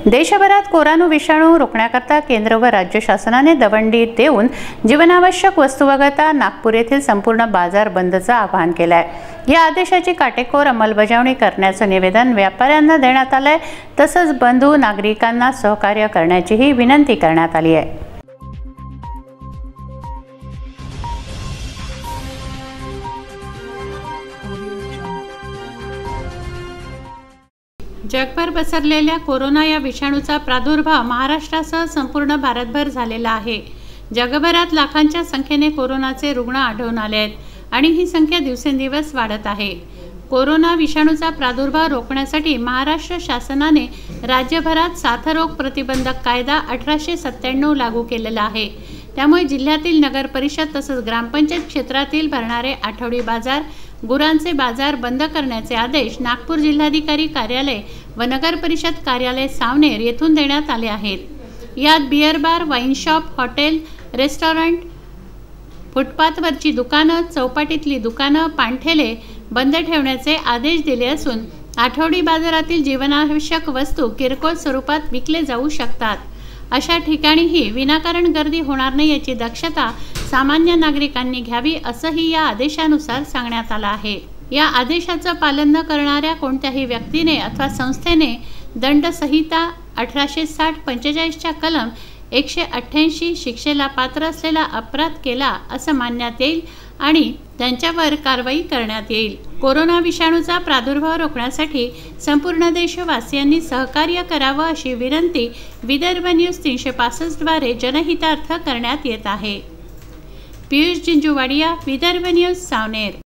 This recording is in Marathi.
देशभरात कोरोना विषाणू रोखण्याकरता केंद्र व राज्य शासनाने दवंडी देऊन जीवनावश्यक वस्तू वगळता नागपूर येथील संपूर्ण बाजार बंदचं आवाहन केलं आहे। या आदेशाची काटेकोर अंमलबजावणी करण्याचं निवेदन व्यापाऱ्यांना देण्यात आलंय। तसंच बंधू नागरिकांना सहकार्य करण्याचीही विनंती करण्यात आली आहे। जगभर पसरलेल्या कोरोना या विषाणूचा प्रादुर्भाव महाराष्ट्रासह संपूर्ण भारतभर झालेला आहे। जगभरात लाखांच्या संख्येने कोरोनाचे रुग्ण आढळून आले आहेत आणि ही संख्या दिवसेंदिवस वाढत आहे। कोरोना विषाणूचा प्रादुर्भाव रोखण्यासाठी महाराष्ट्र शासनाने राज्यभरात साथरोग प्रतिबंधक कायदा 1897 लागू केलेला आहे। त्यामुळे जिल्ह्यातील नगर परिषद तसंच ग्रामपंचायत क्षेत्रातील भरणारे आठवडी बाजार, गुरांचे बाजार बंद करण्याचे आदेश नागपूर जिल्हाधिकारी कार्यालय व नगर परिषद कार्यालय सावनेर येथून देण्यात आले आहेत। यात beer bar, wine shop, hotel, restaurant, फुटपाथवरची दुकानं, चौपाटीतली दुकानं, पानठेले बंद ठेवण्याचे आदेश दिले असून आठवडी बाजारातील जीवनावश्यक वस्तू किरकोळ स्वरूपात विकले जाऊ शकतात। अशा ठिकाणीही विनाकारण गर्दी होणार नाही याची दक्षता सामान्य नागरिकांनी घ्यावी असंही या आदेशानुसार सांगण्यात आलं आहे। या आदेशाचं पालन न करणाऱ्या कोणत्याही व्यक्तीने अथवा संस्थेने दंड संहिता 1860-45 च्या कलम 188 शिक्षेला पात्र असलेला अपराध केला असं मानण्यात येईल आणि त्यांच्यावर कारवाई करण्यात येईल। कोरोना विषाणूचा प्रादुर्भाव रोखण्यासाठी संपूर्ण देशवासियांनी सहकार्य करावं अशी विनंती विदर्भ न्यूज 365 द्वारे जनहितार्थ करण्यात येत आहे। पियुष जिंजुवाडिया, विदर्भ न्यूज, सावनेर।